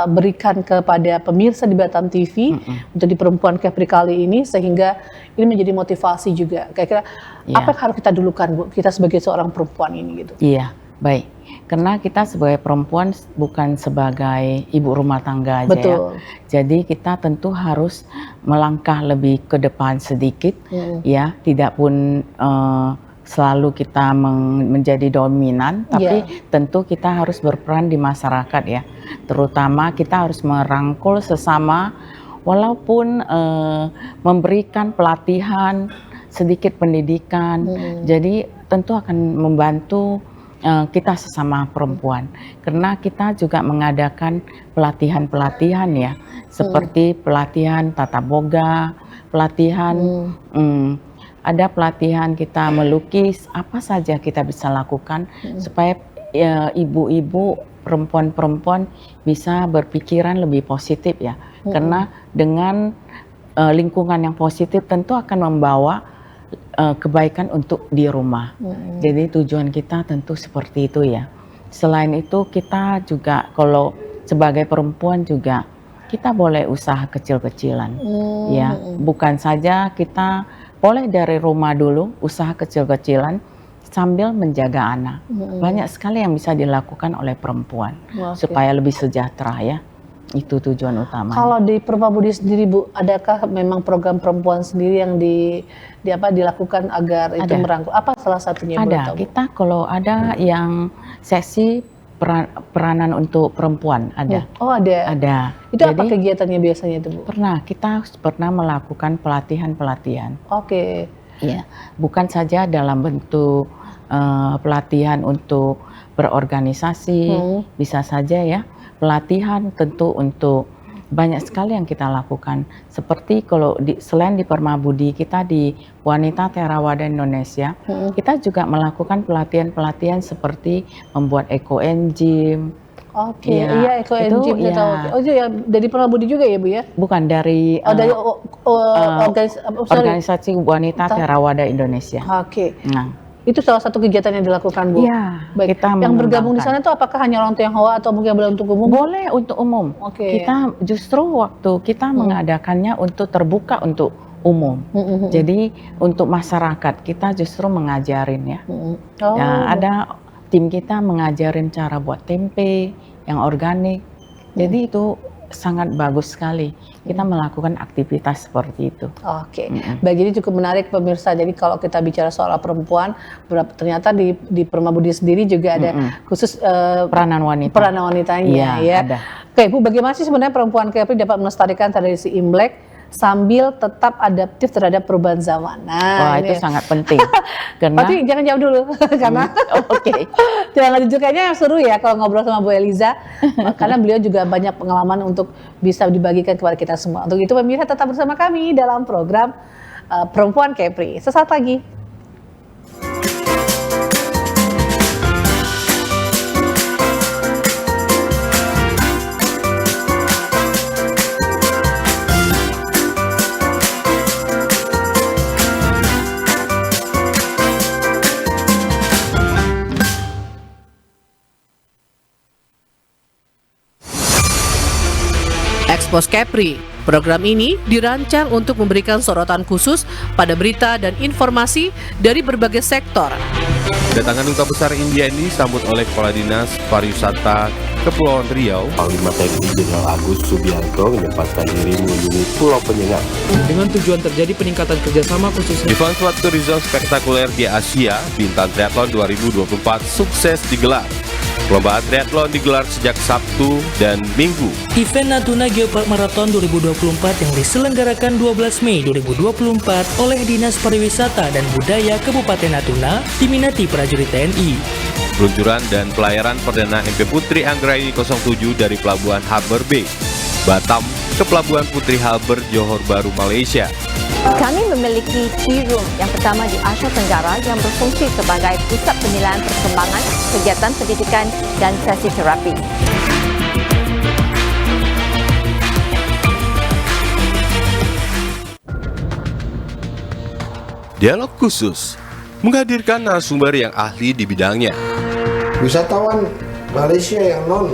berikan kepada pemirsa di Batam TV untuk di Perempuan Kepri kali ini sehingga ini menjadi motivasi juga. Kira-kira apa yang harus kita dulukan, Bu, kita sebagai seorang perempuan ini gitu? Iya, baik. Karena kita sebagai perempuan bukan sebagai ibu rumah tangga aja ya. Jadi kita tentu harus melangkah lebih ke depan sedikit ya, tidak pun selalu kita menjadi dominan, tapi tentu kita harus berperan di masyarakat ya. Terutama kita harus merangkul sesama, walaupun memberikan pelatihan, sedikit pendidikan. Jadi tentu akan membantu kita sesama perempuan. Karena kita juga mengadakan pelatihan-pelatihan ya, seperti pelatihan tata boga, pelatihan ada pelatihan kita melukis, apa saja kita bisa lakukan supaya ibu-ibu, perempuan-perempuan bisa berpikiran lebih positif ya. Karena dengan lingkungan yang positif tentu akan membawa kebaikan untuk di rumah. Jadi tujuan kita tentu seperti itu ya. Selain itu kita juga kalau sebagai perempuan juga kita boleh usaha kecil-kecilan ya. Bukan saja kita boleh dari rumah dulu, usaha kecil-kecilan sambil menjaga anak. Banyak sekali yang bisa dilakukan oleh perempuan supaya lebih sejahtera ya. Itu tujuan utama. Kalau di Permabudi sendiri Bu, adakah memang program perempuan sendiri yang dilakukan agar itu merangkul? Apa salah satunya? Ada. Kita kalau ada yang sesi peranan untuk perempuan ada. Oh ada. Ada. Itu apa kegiatannya biasanya itu Bu? Kita pernah melakukan pelatihan-pelatihan. Iya. Bukan saja dalam bentuk pelatihan untuk berorganisasi, bisa saja ya. Pelatihan tentu untuk banyak sekali yang kita lakukan. Seperti kalau selain di Permabudi, kita di Wanita Theravada Indonesia, kita juga melakukan pelatihan-pelatihan seperti membuat eco-enzim. Iya eco-enzim. Oh itu ya dari Permabudi juga ya Bu ya? Bukan, dari organisasi Wanita Theravada Indonesia. Itu salah satu kegiatan yang dilakukan Bu? Iya. Kita yang bergabung di sana itu apakah hanya orang Tionghoa atau mungkin boleh untuk umum? Boleh untuk umum. Kita justru waktu kita mengadakannya untuk terbuka untuk umum. Jadi untuk masyarakat kita justru mengajarin ya. Ada tim kita mengajarin cara buat tempe yang organik. Jadi itu sangat bagus sekali kita melakukan aktivitas seperti itu. Baik, jadi cukup menarik pemirsa. Jadi kalau kita bicara soal perempuan, ternyata di Permabudi sendiri juga ada khusus peranan wanita. Peranan wanitanya ya. Ada. Oke Bu, bagaimana sih sebenarnya Perempuan Kepri dapat melestarikan tradisi Imlek sambil tetap adaptif terhadap perubahan zaman. Wah, itu sangat penting. Karena tapi jangan jawab dulu karena jangan lanjut, kayaknya seru ya kalau ngobrol sama Bu Eliza karena beliau juga banyak pengalaman untuk bisa dibagikan kepada kita semua. Untuk itu pemirsa tetap bersama kami dalam program Perempuan Kepri. Sesaat lagi. Expose Kepri. Program ini dirancang untuk memberikan sorotan khusus pada berita dan informasi dari berbagai sektor. Kedatangan Duta Besar India ini disambut oleh Kepala Dinas Pariwisata Kepulauan Riau, Panglima TNI Jenderal Agus Subianto menyempatkan diri mengunjungi Pulau Penyengat. Dengan tujuan terjadi peningkatan kerjasama khususnya. Event suatu tourism spektakuler di Asia, Bintan Triathlon 2024 sukses digelar. Perlombaan triathlon digelar sejak Sabtu dan Minggu. Event Natuna Geopark Marathon 2024 yang diselenggarakan 12 Mei 2024 oleh Dinas Pariwisata dan Budaya Kabupaten Natuna diminati prajurit TNI. Peluncuran dan pelayaran perdana MP Putri Anggraini 07 dari Pelabuhan Harbour Bay, Batam ke Pelabuhan Putri Harbour, Johor Bahru, Malaysia. Kami memiliki tea room yang pertama di Asia Tenggara yang berfungsi sebagai pusat penilaian perkembangan, kegiatan pendidikan dan sesi terapi. Dialog khusus menghadirkan narasumber yang ahli di bidangnya. Wisatawan Malaysia yang non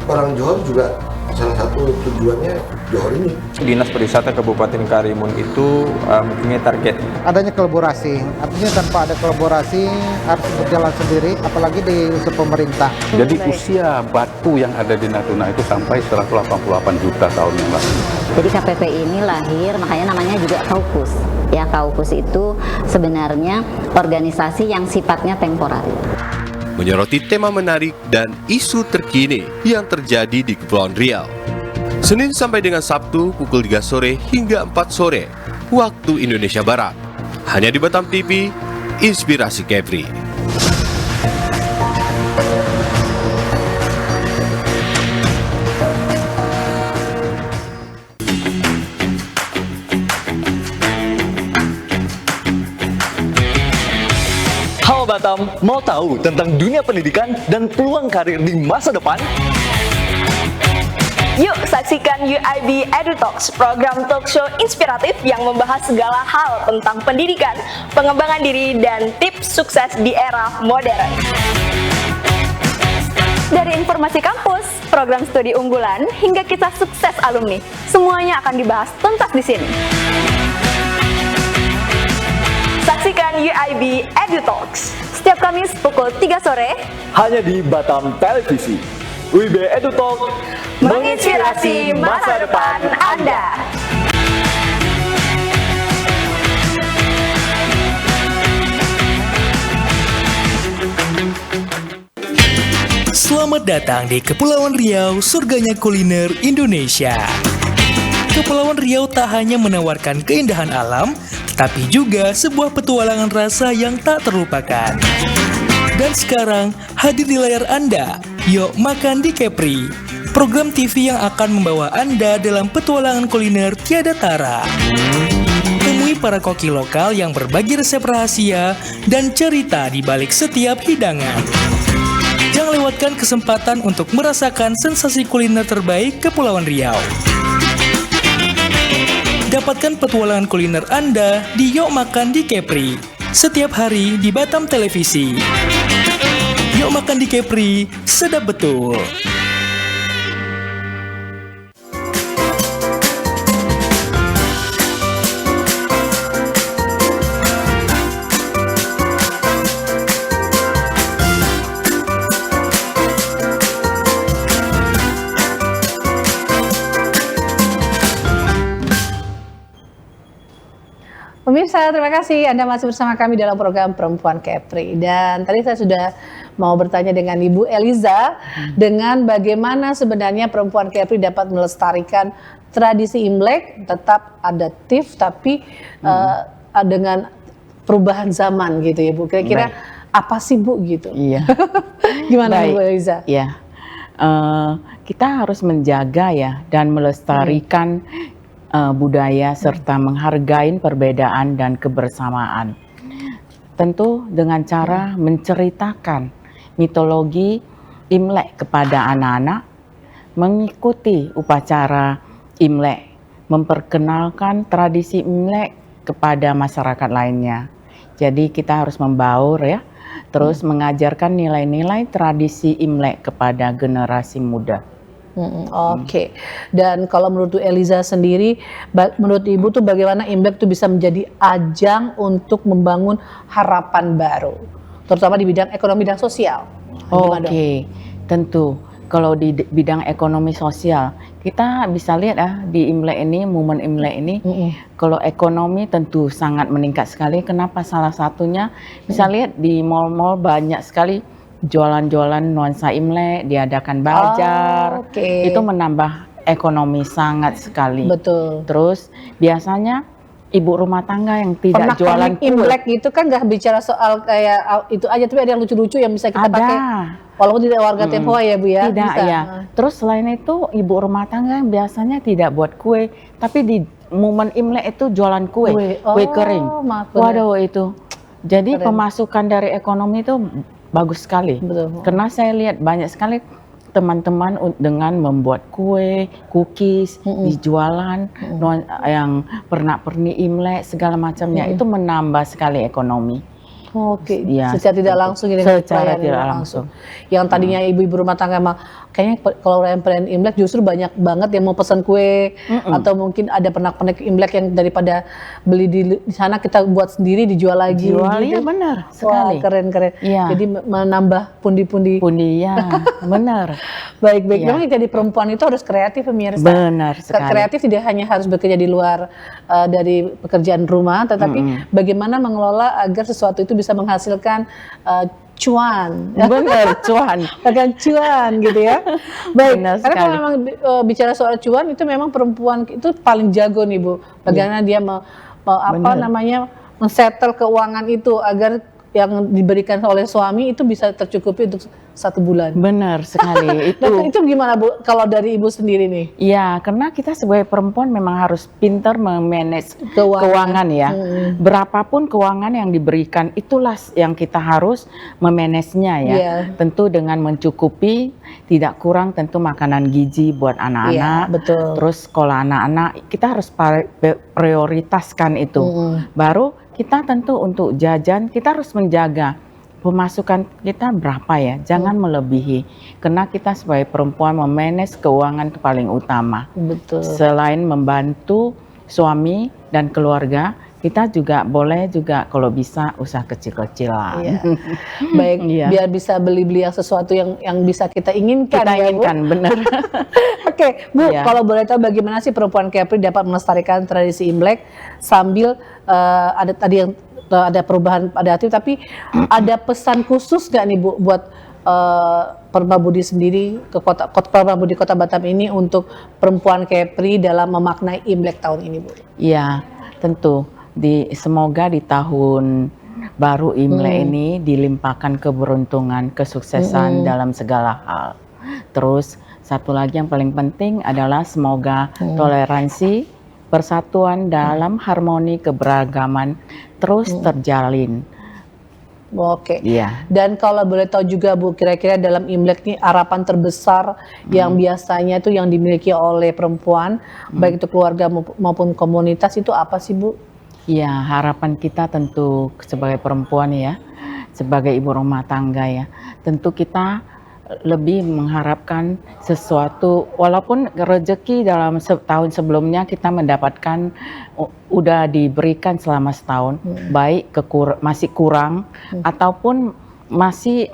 orang Johor juga salah satu tujuannya Johor ini. Dinas Pariwisata Kabupaten Karimun itu mempunyai target. Adanya kolaborasi, artinya tanpa ada kolaborasi harus berjalan sendiri, apalagi di unsur pemerintah. Jadi usia batu yang ada di Natuna itu sampai 188 juta tahun yang lalu. Jadi KPP ini lahir, makanya namanya juga Kaukus. Ya, Kaukus itu sebenarnya organisasi yang sifatnya temporer. Menyoroti tema menarik dan isu terkini yang terjadi di Kepulauan Riau. Senin sampai dengan Sabtu pukul 3 sore hingga 4 sore waktu Indonesia Barat. Hanya di Batam TV, Inspirasi Kepri. Batam, mau tahu tentang dunia pendidikan dan peluang karir di masa depan? Yuk saksikan UIB EduTalks, program talk show inspiratif yang membahas segala hal tentang pendidikan, pengembangan diri, dan tips sukses di era modern. Dari informasi kampus, program studi unggulan, hingga kisah sukses alumni, semuanya akan dibahas tuntas di sini. Saksikan UIB EduTalks setiap Kamis pukul 3 sore hanya di Batam Televisi. UIB EduTalks menginspirasi masa depan Anda. Selamat datang di Kepulauan Riau, surganya kuliner Indonesia. Kepulauan Riau tak hanya menawarkan keindahan alam, tapi juga sebuah petualangan rasa yang tak terlupakan. Dan sekarang hadir di layar Anda, Yuk Makan di Kepri, program TV yang akan membawa Anda dalam petualangan kuliner tiada tara. Temui para koki lokal yang berbagi resep rahasia dan cerita di balik setiap hidangan. Jangan lewatkan kesempatan untuk merasakan sensasi kuliner terbaik Kepulauan Riau. Dapatkan petualangan kuliner Anda di Yuk Makan di Kepri setiap hari di Batam Televisi. Yuk Makan di Kepri, sedap betul. Pemirsa, terima kasih Anda masih bersama kami dalam program Perempuan Kepri. Dan tadi saya sudah mau bertanya dengan Ibu Eliza dengan bagaimana sebenarnya perempuan Kepri dapat melestarikan tradisi Imlek tetap adaptif tapi dengan perubahan zaman gitu ya Bu. Kira-kira apa sih Bu gitu? Iya. Gimana Bu Eliza? Iya. Kita harus menjaga ya dan melestarikan budaya serta menghargai perbedaan dan kebersamaan. Tentu dengan cara menceritakan mitologi Imlek kepada anak-anak, mengikuti upacara Imlek, memperkenalkan tradisi Imlek kepada masyarakat lainnya. Jadi kita harus membaur ya, terus mengajarkan nilai-nilai tradisi Imlek kepada generasi muda. Oke. Dan kalau menurut Eliza sendiri, menurut Ibu tuh bagaimana Imlek tuh bisa menjadi ajang untuk membangun harapan baru, terutama di bidang ekonomi dan sosial? Oke, tentu. Kalau di bidang ekonomi sosial, kita bisa lihat ya di Imlek ini, momen Imlek ini, kalau ekonomi tentu sangat meningkat sekali. Kenapa? Salah satunya bisa lihat di mal-mal banyak sekali jualan-jualan nuansa Imlek, diadakan bazar, itu menambah ekonomi sangat sekali. Betul. Terus biasanya ibu rumah tangga yang tidak jualan kue. Imlek itu kan nggak bicara soal kayak itu aja, tapi ada yang lucu-lucu yang bisa kita pakai. Walaupun tidak warga Tionghoa ya Bu ya. Tidak bisa. Ya. Terus selain itu ibu rumah tangga yang biasanya tidak buat kue, tapi di momen Imlek itu jualan kue kering. Waduh itu. Jadi pemasukan dari ekonomi itu bagus sekali. Betul. Karena saya lihat banyak sekali teman-teman dengan membuat kue, cookies, dijualan, yang pernak-pernik Imlek segala macamnya, itu menambah sekali ekonomi. Oke, ya, secara tidak langsung ini secara tidak langsung. Yang tadinya ibu-ibu rumah tangga emang kayaknya kalau perayaan Imlek justru banyak banget yang mau pesan kue atau mungkin ada pernak-pernik Imlek yang daripada beli di sana kita buat sendiri dijual lagi. Jual, gitu. Iya benar sekali. Wah, keren-keren. Ya. Jadi menambah pundi-pundi. Pundi ya, benar. Baik-baik. Ya. Memang jadi perempuan itu harus kreatif pemirsa. Benar sekali. Kreatif tidak hanya harus bekerja di luar dari pekerjaan rumah, tetapi bagaimana mengelola agar sesuatu itu bisa menghasilkan cuan. Benar, cuan. Bahkan cuan gitu ya. Baik, Benar karena kalau sekali. memang bicara soal cuan itu memang perempuan itu paling jago nih Bu. Bagaimana dia men-settle keuangan itu agar yang diberikan oleh suami itu bisa tercukupi untuk 1 bulan. Benar sekali. Itu gimana Bu kalau dari Ibu sendiri nih? Iya, karena kita sebagai perempuan memang harus pintar memanage keuangan ya. Berapapun keuangan yang diberikan, itulah yang kita harus memanage-nya ya. Tentu dengan mencukupi, tidak kurang tentu makanan gizi buat anak-anak. Betul. Terus sekolah anak-anak, kita harus prioritaskan itu. Baru kita tentu untuk jajan, kita harus menjaga pemasukan kita berapa ya, jangan melebihi. Karena kita sebagai perempuan memanage keuangan itu paling utama. Betul. Selain membantu suami dan keluarga, kita juga boleh juga kalau bisa usaha kecil-kecilan. Iya. Baik, biar bisa beli-beli yang sesuatu yang bisa kita inginkan. Kita inginkan, benar. Oke, Bu, kalau boleh tahu bagaimana sih perempuan Kepri dapat melestarikan tradisi Imlek sambil ada tadi yang ada perubahan adaptif, tapi ada pesan khusus nggak nih Bu buat Permabudi sendiri ke Permabudi Kota Batam ini untuk perempuan Kepri dalam memaknai Imlek tahun ini Bu? Iya, tentu. Semoga di tahun baru Imlek ini dilimpahkan keberuntungan, kesuksesan dalam segala hal. Terus satu lagi yang paling penting adalah semoga toleransi, persatuan dalam harmoni keberagaman terus terjalin. Oke. Iya. Dan kalau boleh tahu juga Bu, kira-kira dalam Imlek nih harapan terbesar yang biasanya itu yang dimiliki oleh perempuan, baik itu keluarga maupun komunitas, itu apa sih Bu? Iya, harapan kita tentu sebagai perempuan ya, sebagai ibu rumah tangga ya, tentu kita lebih mengharapkan sesuatu, walaupun rezeki dalam setahun sebelumnya kita mendapatkan udah diberikan selama setahun, baik masih kurang ataupun masih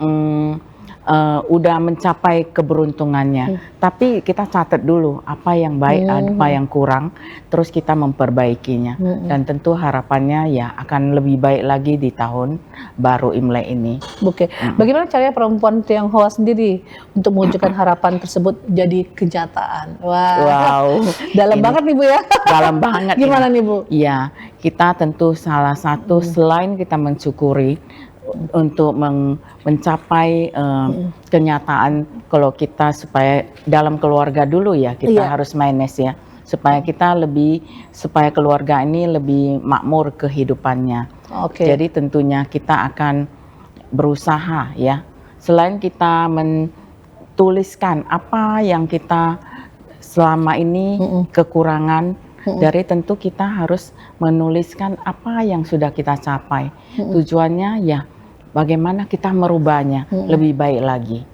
udah mencapai keberuntungannya. Tapi kita catat dulu apa yang baik, apa yang kurang, terus kita memperbaikinya. Dan tentu harapannya ya akan lebih baik lagi di tahun baru Imlek ini. Oke, bagaimana caranya perempuan Tionghoa sendiri untuk mewujudkan harapan tersebut jadi kenyataan? Wow, dalam banget nih Bu ya. Dalam banget. Gimana nih Bu? Iya, kita tentu salah satu selain kita mensyukuri untuk mencapai kenyataan kalau kita supaya dalam keluarga dulu ya kita harus manage ya supaya kita supaya keluarga ini lebih makmur kehidupannya. Jadi tentunya kita akan berusaha ya selain kita menuliskan apa yang kita selama ini kekurangan dari tentu kita harus menuliskan apa yang sudah kita capai. Tujuannya ya bagaimana kita merubahnya lebih baik lagi.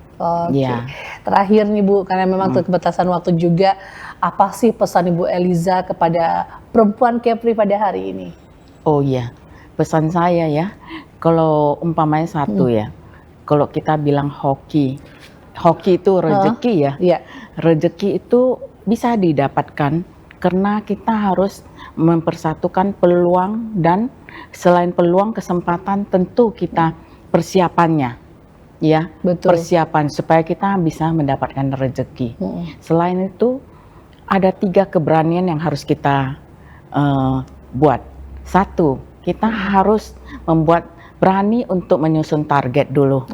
Ya. Terakhir nih Bu, karena memang keterbatasan waktu juga, apa sih pesan Ibu Eliza kepada perempuan Kepri pada hari ini? Oh iya, pesan saya ya, kalau umpamanya satu ya, kalau kita bilang hoki itu rezeki ya, rezeki itu bisa didapatkan karena kita harus mempersatukan peluang dan selain peluang kesempatan tentu kita persiapannya ya. Betul. Persiapan supaya kita bisa mendapatkan rezeki. Selain itu ada 3 keberanian yang harus kita buat. Satu, kita harus berani untuk menyusun target dulu.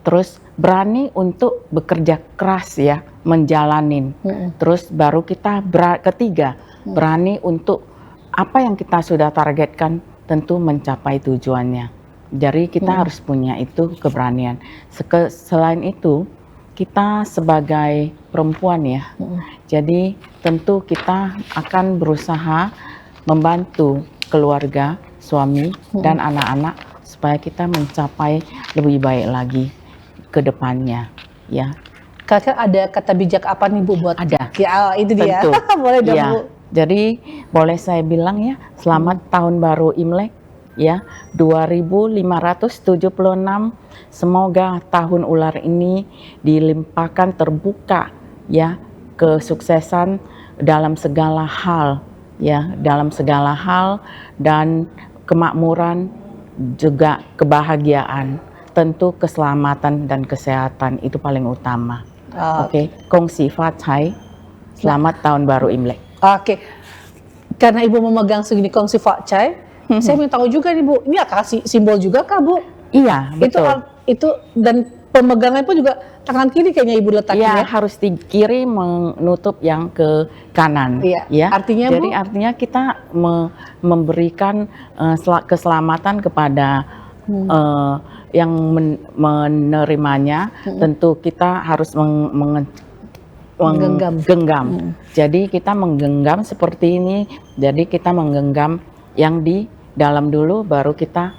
Terus berani untuk bekerja keras ya, menjalanin. Terus baru kita ketiga, berani untuk apa yang kita sudah targetkan tentu mencapai tujuannya. Jadi kita harus punya itu keberanian. Selain itu, kita sebagai perempuan ya, jadi tentu kita akan berusaha membantu keluarga, suami dan anak-anak supaya kita mencapai lebih baik lagi ke depannya ya. Kakak ada kata bijak apa nih Bu buat? Ada. Ya, itu dia. Boleh dong Bu. Jadi boleh saya bilang ya, selamat tahun baru Imlek ya 2576. Semoga tahun ular ini dilimpahkan terbuka ya kesuksesan dalam segala hal ya, dalam segala hal dan kemakmuran juga kebahagiaan. Tentu keselamatan dan kesehatan itu paling utama. Kongsi Fat Chai. Selamat tahun baru Imlek. Karena Ibu memegang segini Kongsi Fat Chai, saya ingin tahu juga nih Bu, ini kasih simbol juga kah Bu? Iya, betul. Itu dan pemegangan pun juga tangan kiri kayaknya Ibu letaknya. Iya, harus di kiri menutup yang ke kanan. Ya. Artinya jadi Bu? Artinya kita memberikan keselamatan kepada yang menerimanya. Tentu kita harus menggenggam. Jadi kita menggenggam seperti ini. Jadi kita menggenggam yang di dalam dulu, baru kita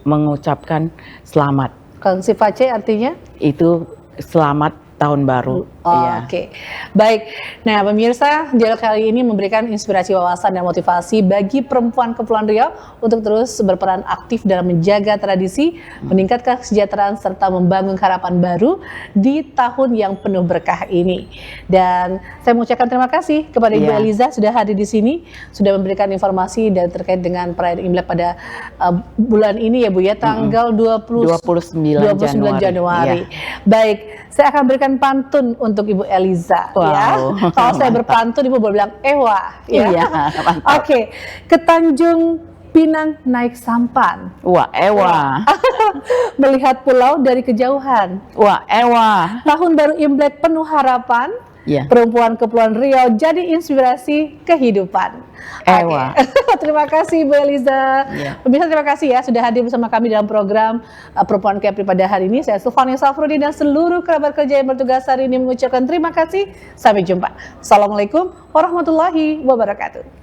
mengucapkan selamat. Kongsi Face artinya? Itu selamat tahun baru. Baik. Nah pemirsa, dialog kali ini memberikan inspirasi, wawasan dan motivasi bagi perempuan Kepulauan Riau untuk terus berperan aktif dalam menjaga tradisi, meningkatkan kesejahteraan serta membangun harapan baru di tahun yang penuh berkah ini. Dan saya mengucapkan terima kasih kepada Ibu Eliza sudah hadir di sini, sudah memberikan informasi dan terkait dengan perayaan Imlek pada bulan ini ya Bu ya, tanggal 29 Januari. Baik, saya akan berikan pantun untuk Ibu Eliza ya. Kalau saya berpantun Ibu boleh bilang ewa ya. Ke Tanjung Pinang naik sampan. Wah, ewa. Melihat pulau dari kejauhan. Wah, ewa. Tahun baru Imlek penuh harapan. Perempuan Kepulauan Riau jadi inspirasi kehidupan. Ewa. Terima kasih Bu Eliza. Pemirsa terima kasih ya sudah hadir bersama kami dalam program Perempuan Kepri pada hari ini. Saya Sulfani Safrudin dan seluruh kerabat kerja yang bertugas hari ini mengucapkan terima kasih. Sampai jumpa. Assalamualaikum warahmatullahi wabarakatuh.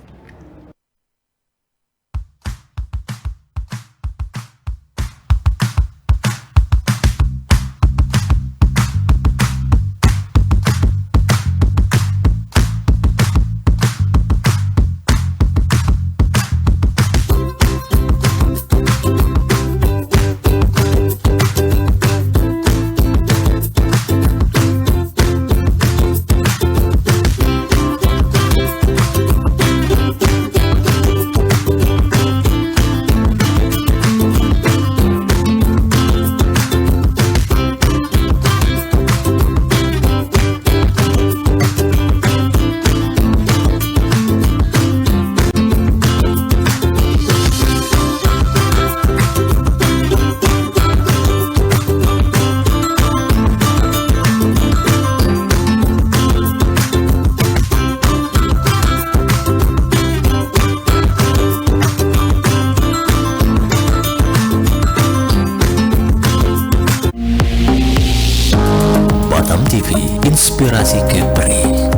Inspirasi Kepri.